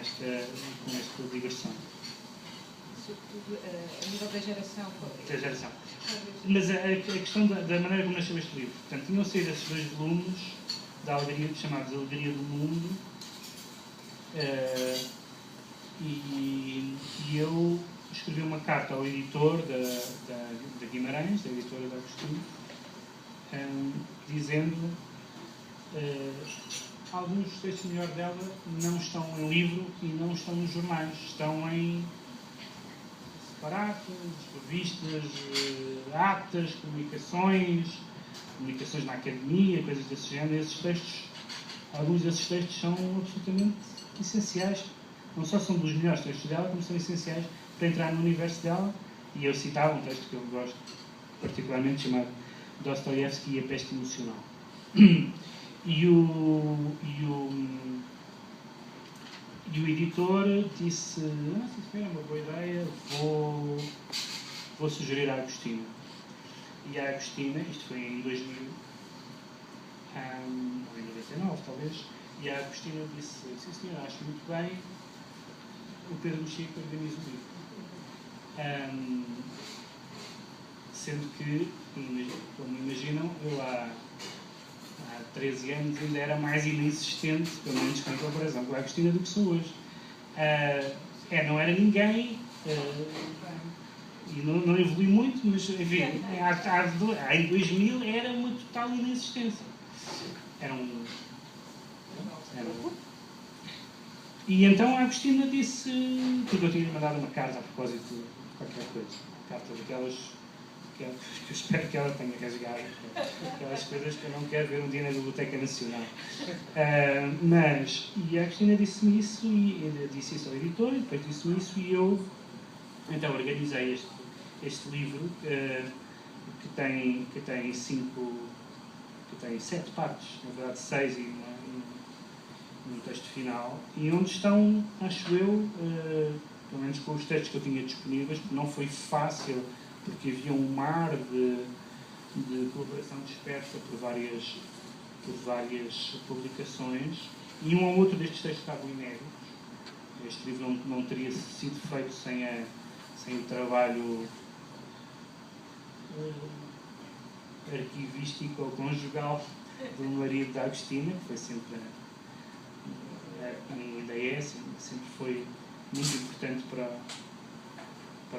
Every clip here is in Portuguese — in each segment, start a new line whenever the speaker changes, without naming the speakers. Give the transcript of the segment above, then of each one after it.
esta digressão.
Sobretudo a nível da geração.
Da geração. Mas a questão da maneira como nasceu este livro. Portanto, tinham saído esses 2 volumes chamados Alegaria do Mundo, e eu escrevi uma carta ao editor da Guimarães, da editora da Agostinho, dizendo alguns dos textos melhor dela não estão em livro e não estão nos jornais, estão em separatas, revistas, atas, comunicações na academia, coisas desse género. Alguns desses textos são absolutamente essenciais. Não só são dos melhores textos dela, como são essenciais para entrar no universo dela. E eu citava um texto que eu gosto particularmente, chamado Dostoiévski e a Peste Emocional. E o editor disse: não, se é uma boa ideia, vou sugerir a Agostina. E a Agostina, isto foi em 2000, ou em 99 talvez, e a Agostina disse: sim senhor, acho muito bem, o Pedro Mexico organiza o livro. Sendo que, como imaginam, eu há 13 anos ainda era mais inexistente, pelo menos em comparação com a Agostina, do que sou hoje. Não era ninguém, e não evolui muito, mas enfim, em 2000 era uma total inexistência. E então a Agostina disse, porque eu tinha mandado uma carta a propósito de qualquer coisa, carta daquelas que eu espero que ela tenha rasgado, aquelas coisas que eu não quero ver um dia na Biblioteca Nacional. E a Agostina disse-me isso, e disse isso ao editor, e depois disse-me isso, e eu então organizei este livro, que tem 7 partes, na verdade 6 e um texto final, e onde estão, acho eu, pelo menos com os textos que eu tinha disponíveis, porque não foi fácil, porque havia um mar de colaboração dispersa por várias publicações, e um ou outro destes textos estavam inéditos. Este livro não teria sido feito sem o trabalho arquivístico ou conjugal do marido da Agostina, que foi sempre, ainda sempre foi muito importante para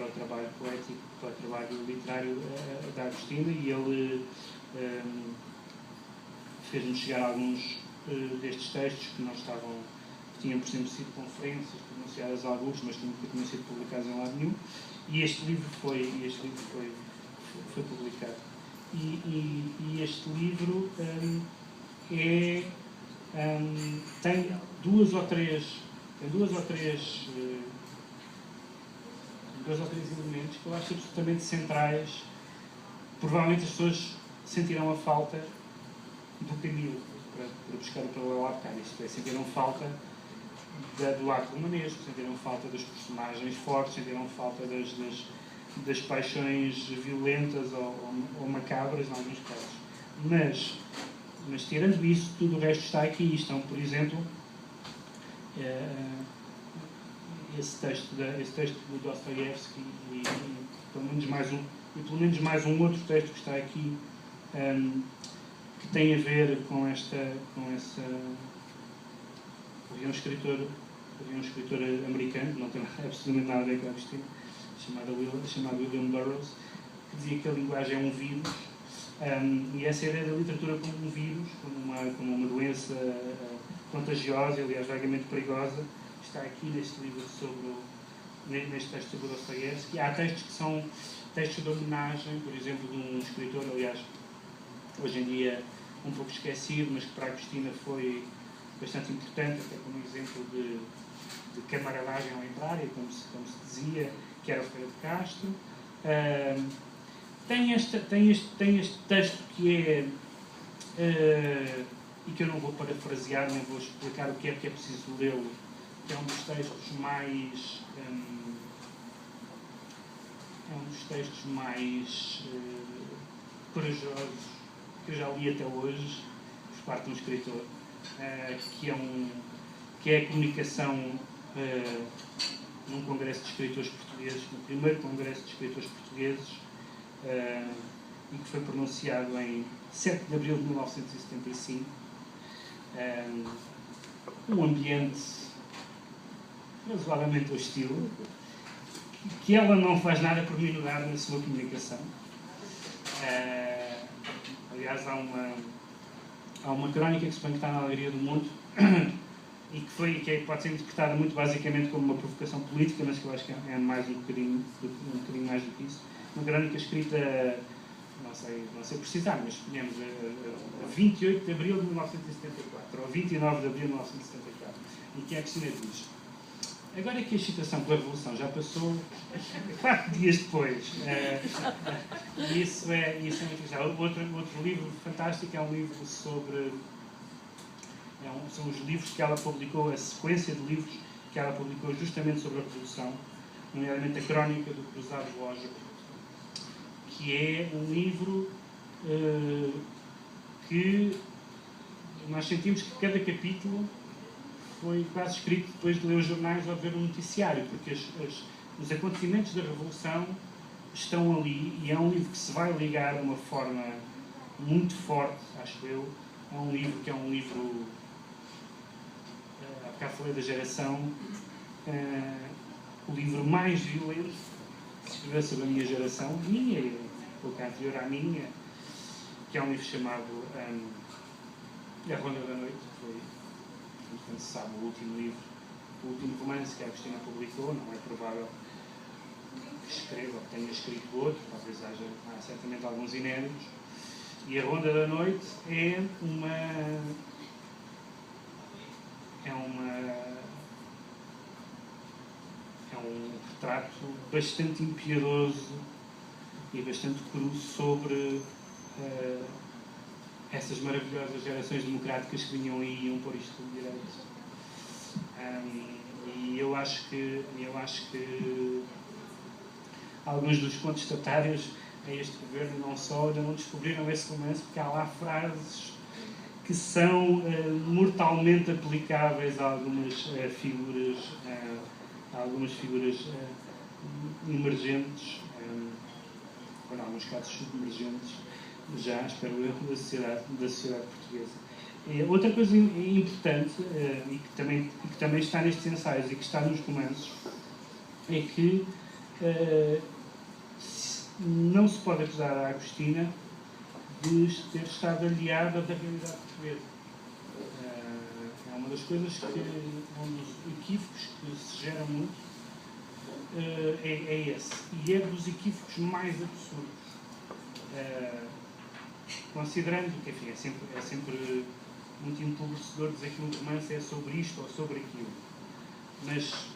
o trabalho poético, para o trabalho literário da Agostina, e ele fez-nos chegar alguns destes textos que tinham por sempre sido conferências pronunciadas a alguns, mas que nunca tinham sido publicados em lado nenhum, e este livro foi publicado. E este livro tem duas ou três elementos que eu acho absolutamente centrais. Provavelmente as pessoas sentirão a falta do caminho para buscar o paralelo à bocado. Isto é, sentiram falta do arco romanesco, sentiram falta dos personagens fortes, sentiram falta das paixões violentas ou macabras, em alguns casos. Mas tirando isso, tudo o resto está aqui. Estão, por exemplo, esse texto do Dostoiévski e pelo menos mais um outro texto que está aqui, que tem a ver com essa. Havia um escritor americano, que não tem absolutamente nada a ver com a Agostina, chamado William Burroughs, que dizia que a linguagem é um vírus, e essa ideia da literatura como um vírus, como uma doença contagiosa, aliás, vagamente perigosa, está aqui neste livro neste texto sobre Dostoiévski. Há textos que são textos de homenagem, por exemplo, de um escritor, aliás, hoje em dia um pouco esquecido, mas que para a Agostina foi bastante importante, até como exemplo de camaradagem ao entrar, como se dizia, que era o Ferreira de Castro. Tem este texto que é, e que eu não vou parafrasear, nem vou explicar o que é preciso lê-lo, que é um dos textos mais corajosos que eu já li até hoje, por parte de um escritor, que é a comunicação num congresso de escritores portugueses, no primeiro congresso de escritores portugueses, e que foi pronunciado em 7 de abril de 1975. Um ambiente razoavelmente hostil, que ela não faz nada por minorar na sua comunicação. Aliás, há uma crónica que se põe que está na Alegria do Mundo e que pode ser interpretada muito basicamente como uma provocação política, mas que eu acho que é mais um bocadinho mais do que isso. Uma crónica escrita, não sei precisar, mas suponhamos a 28 de abril de 1974 ou 29 de abril de 1974, em que a Cristina diz: agora que a excitação pela Revolução já passou, 4 dias depois, isso é muito interessante. Outro livro fantástico é um livro sobre... são os livros que ela publicou, a sequência de livros que ela publicou justamente sobre a Revolução, nomeadamente a Crónica do Cruzado Loja, que é um livro que nós sentimos que cada capítulo foi quase escrito depois de ler os jornais ou de ver um noticiário, porque os acontecimentos da Revolução estão ali, e é um livro que se vai ligar de uma forma muito forte, acho eu, a um livro que é um livro, há bocado falei da geração, o livro mais violento que se escreveu sobre a minha geração, minha e um pouco anterior à minha, que é um livro chamado A Ronda da Noite, que foi, como se sabe, o último romance que a Agostina publicou. Não é provável que escreva ou que tenha escrito outro, talvez há certamente alguns inéditos. E A Ronda da Noite é um retrato bastante impiedoso e bastante cru sobre essas maravilhosas gerações democráticas que vinham aí e iam pôr isto de direito. E eu acho que alguns dos contestatários a este governo ainda não descobriram esse romance, porque há lá frases que são mortalmente aplicáveis a algumas figuras emergentes, ou em alguns casos submergentes, já, espero eu, da sociedade portuguesa. Outra coisa importante, e que também está nestes ensaios e que está nos romances, é que não se pode acusar a Agostina de ter estado aliada da realidade portuguesa. É uma das coisas um dos equívocos que se geram muito, é esse. E é dos equívocos mais absurdos. Considerando que, enfim, é sempre muito empobrecedor dizer que um romance é sobre isto ou sobre aquilo. Mas,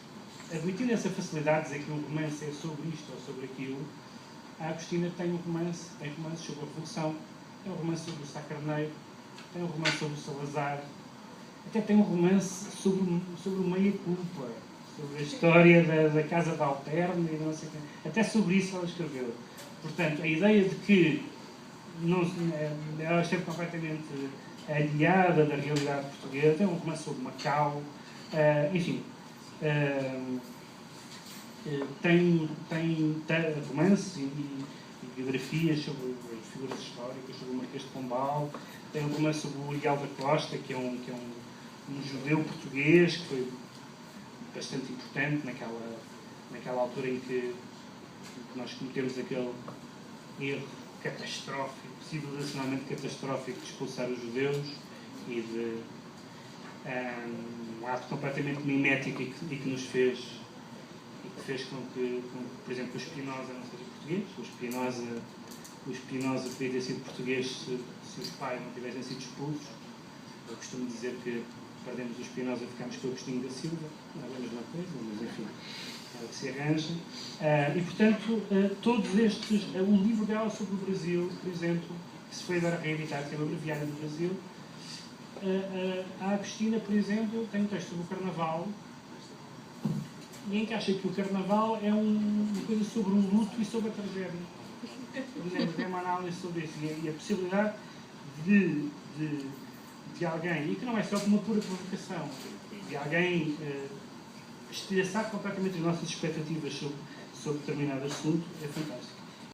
admitindo essa facilidade de dizer que um romance é sobre isto ou sobre aquilo, a Agostina tem romances sobre a Revolução, tem um romance sobre o Sá Carneiro, tem um romance sobre o Salazar, até tem um romance sobre o meia-culpa, sobre a história da Casa da Alterna e não sei o quê. Até sobre isso ela escreveu. Portanto, a ideia de que ela esteve completamente aliada da realidade portuguesa, tem um romance sobre Macau, enfim, tem romances e biografias sobre figuras históricas, sobre o Marquês de Pombal, tem um romance sobre o Miguel da Costa, que é um judeu português, que foi bastante importante naquela altura em que nós cometemos aquele erro catastrófico, civilizacionalmente catastrófico, de expulsar os judeus e de um ato completamente mimético e que nos fez com que, por exemplo, o Spinoza não seja português. O Spinoza podia ter sido português se os pais não tivessem sido expulsos. Eu costumo dizer que perdemos o Spinoza e ficámos com o Agostinho da Silva. Não é a mesma coisa, mas enfim, é o que se arranja. E, portanto, todos estes... O livro dela sobre o Brasil, por exemplo, que se foi agora reeditado, que é o Breviário do Brasil, a Agostina, por exemplo, tem um texto sobre o Carnaval, e em que acha que o Carnaval é uma coisa sobre um luto e sobre a tragédia. Tem uma análise sobre isso. E a possibilidade de alguém, e que não é só uma pura provocação, de alguém estressar completamente as nossas expectativas sobre determinado assunto é fantástico.